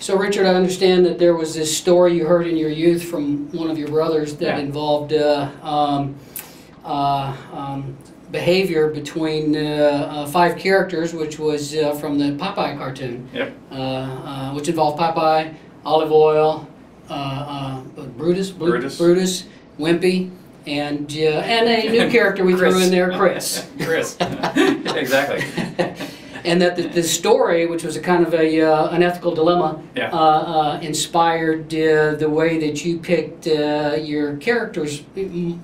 So Richard, I understand that there was this story you heard in your youth from one of your brothers that involved behavior between 5 characters, which was from the Popeye cartoon. Yep. Which involved Popeye, Olive Oyl, Brutus, Wimpy, and a new character we threw in there, Chris. Chris. Exactly. And that the story, which was a kind of an ethical dilemma, inspired the way that you picked your character's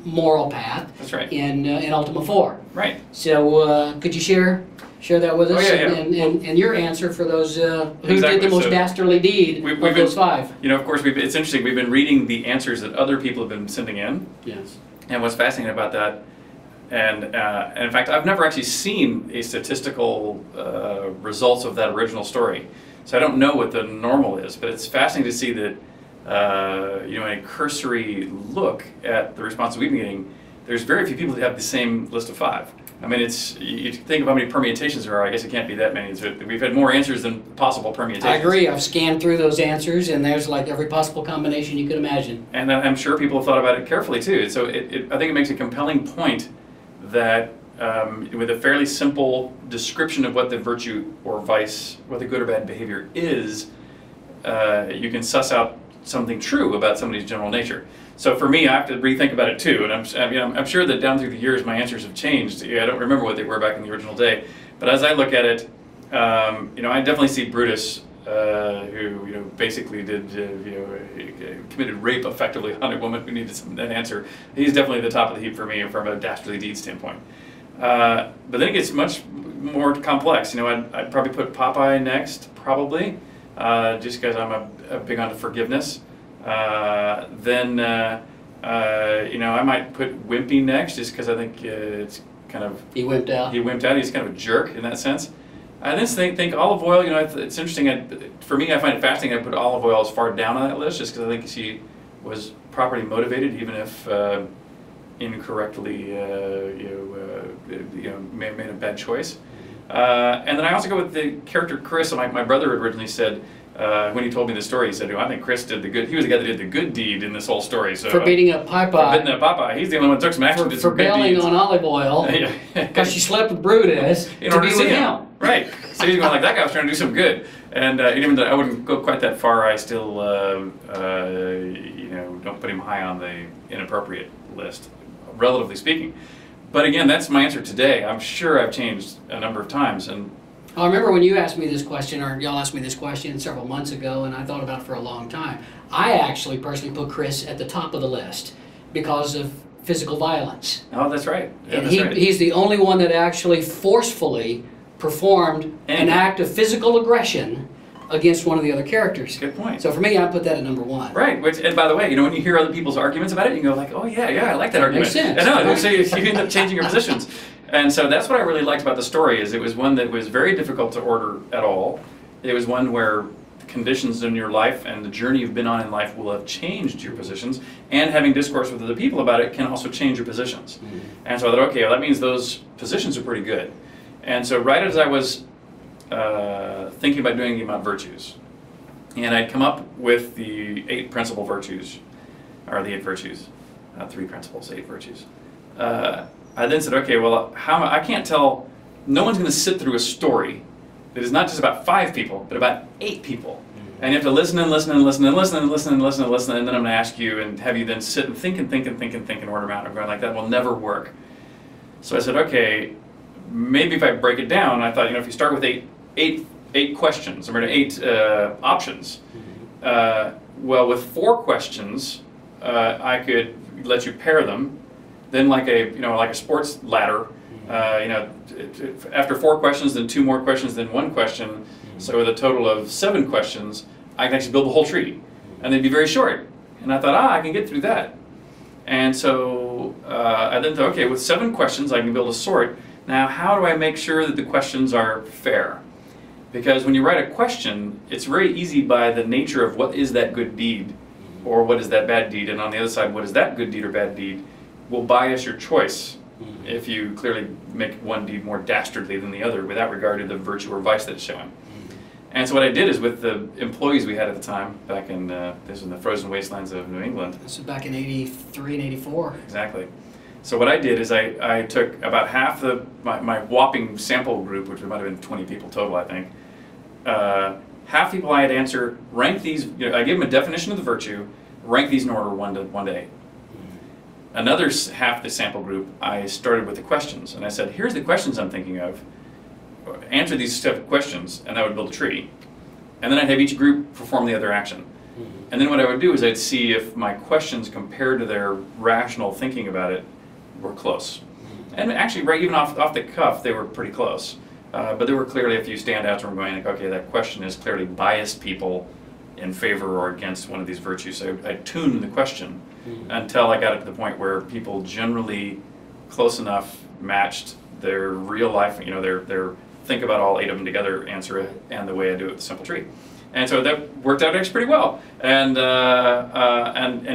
moral path. That's right. In Ultima 4. Right. So could you share that with us? Oh, yeah. And your answer for those who did the most dastardly deed of those 5. You know, of course, it's interesting. We've been reading the answers that other people have been sending in. Yes. And what's fascinating about that, and in fact, I've never actually seen a statistical results of that original story, so I don't know what the normal is. But it's fascinating to see that, you know, in a cursory look at the responses we've been getting, there's very few people that have the same list of 5. I mean, you think of how many permutations there are. I guess it can't be that many. We've had more answers than possible permutations. I agree. I've scanned through those answers, and there's like every possible combination you could imagine. And I'm sure people have thought about it carefully too. So I think it makes a compelling point that with a fairly simple description of what the virtue or vice, what the good or bad behavior is, you can suss out something true about somebody's general nature. So for me, I have to rethink about it too, and I'm sure that down through the years my answers have changed. I don't remember what they were back in the original day, but as I look at it, you know, I definitely see Brutus, who basically did committed rape effectively on a woman who needed an answer. He's definitely the top of the heap for me from a dastardly deed standpoint. But then it gets much more complex. You know, I'd probably put Popeye next, probably, just because I'm a big on forgiveness. Then you know, I might put Wimpy next, just because I think it's kind of he wimped out. He wimped out. He's kind of a jerk in that sense. I just think Olive Oyl. You know, it's interesting. For me, I find it fascinating. I put Olive Oyl as far down on that list, just because I think she was properly motivated, even if incorrectly, made a bad choice. And then I also go with the character Chris. My brother originally said, when he told me the story, he said, I think Chris did the good. He was the guy that did the good deed in this whole story. So for beating up Popeye. For beating up Popeye. He's the only one that took some action. For bailing on Olive Oyl, because she slept with Brutus to be with him. Right. So he's going like, that guy was trying to do some good. And even though I wouldn't go quite that far, I still, don't put him high on the inappropriate list, relatively speaking. But again, that's my answer today. I'm sure I've changed a number of times. And I remember when you asked me this question, or y'all asked me this question several months ago, and I thought about it for a long time. I actually personally put Chris at the top of the list because of physical violence. Oh, that's right. Yeah, and he's the only one that actually forcefully performed an act of physical aggression against one of the other characters. Good point. So for me, I put that at number 1. Right. Which, and by the way, when you hear other people's arguments about it, you go like, oh yeah, I like that argument. Makes sense. I know. So you end up changing your positions. And so that's what I really liked about the story, is it was one that was very difficult to order at all. It was one where the conditions in your life and the journey you've been on in life will have changed your positions, and having discourse with other people about it can also change your positions. Mm-hmm. And so I thought, okay, well, that means those positions are pretty good. And so right as I was thinking about doing about virtues, and I'd come up with the 8 principal virtues, or the 8 virtues, not 3 principles, 8 virtues. I then said, okay, well, I can't tell, no one's going to sit through a story that is not just about 5 people, but about 8 people. Mm-hmm. And you have to listen and listen and listen and listen and listen and listen and listen, and then I'm going to ask you and have you then sit and think and think and think and think and order them out. I'm going like, that will never work. So I said, okay, maybe if I break it down, I thought, if you start with eight questions, or 8 options, well, with 4 questions, I could let you pair them. Then, like a sports ladder, after 4 questions, then 2 more questions, then 1 question. So with a total of 7 questions, I can actually build the whole tree, and they'd be very short. And I thought, I can get through that. And so I then thought, okay, with 7 questions, I can build a sort. Now, how do I make sure that the questions are fair? Because when you write a question, it's very easy by the nature of what is that good deed, or what is that bad deed, and on the other side, what is that good deed or bad deed, will bias your choice if you clearly make one deed more dastardly than the other without regard to the virtue or vice that it's showing. And so what I did is with the employees we had at the time, back in, this was in the frozen wastelands of New England. This was back in 83 and 84. Exactly. So what I did is I took about half my whopping sample group, which might have been 20 people total, I think. Half people I had to answer, rank these, I gave them a definition of the virtue, rank these in order 1 to 8. Another half the sample group, I started with the questions, and I said, here's the questions I'm thinking of. Answer these set of questions, and I would build a tree. And then I'd have each group perform the other action. And then what I would do is I'd see if my questions compared to their rational thinking about it were close. And actually, right, even off the cuff, they were pretty close. But there were clearly a few standouts where I'm going, like, okay, that question has clearly biased people in favor or against one of these virtues. So I tuned the question until I got it to the point where people generally close enough matched their real life, their think about all 8 of them together, answer it, and the way I do it with the simple tree. And so that worked out actually pretty well. And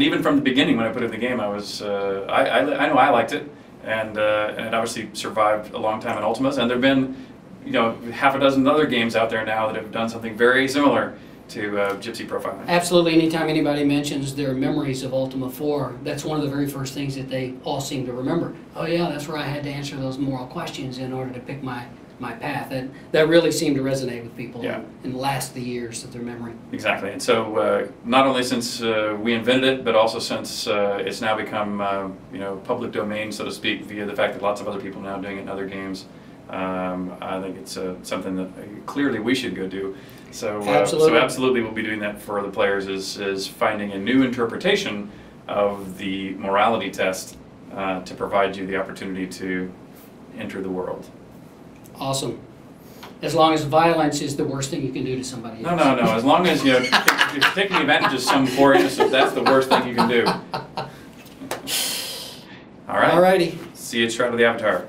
even from the beginning when I put it in the game, I was I know I liked it, and it obviously survived a long time in Ultimas. And there've been half a dozen other games out there now that have done something very similar to Gypsy profiling. Absolutely. Anytime anybody mentions their memories of Ultima 4, that's one of the very first things that they all seem to remember. Oh yeah, that's where I had to answer those moral questions in order to pick my path. That really seemed to resonate with people and last the years of their memory. Exactly. And so not only since we invented it, but also since it's now become public domain, so to speak, via the fact that lots of other people are now doing it in other games. I think it's something that clearly we should go do. So absolutely we'll be doing that for the players, is finding a new interpretation of the morality test to provide you the opportunity to enter the world. Awesome. As long as violence is the worst thing you can do to somebody else. No. As long as you're taking advantage of some poor innocent, that's the worst thing you can do. All right. Alrighty. See you at Shroud of the Avatar.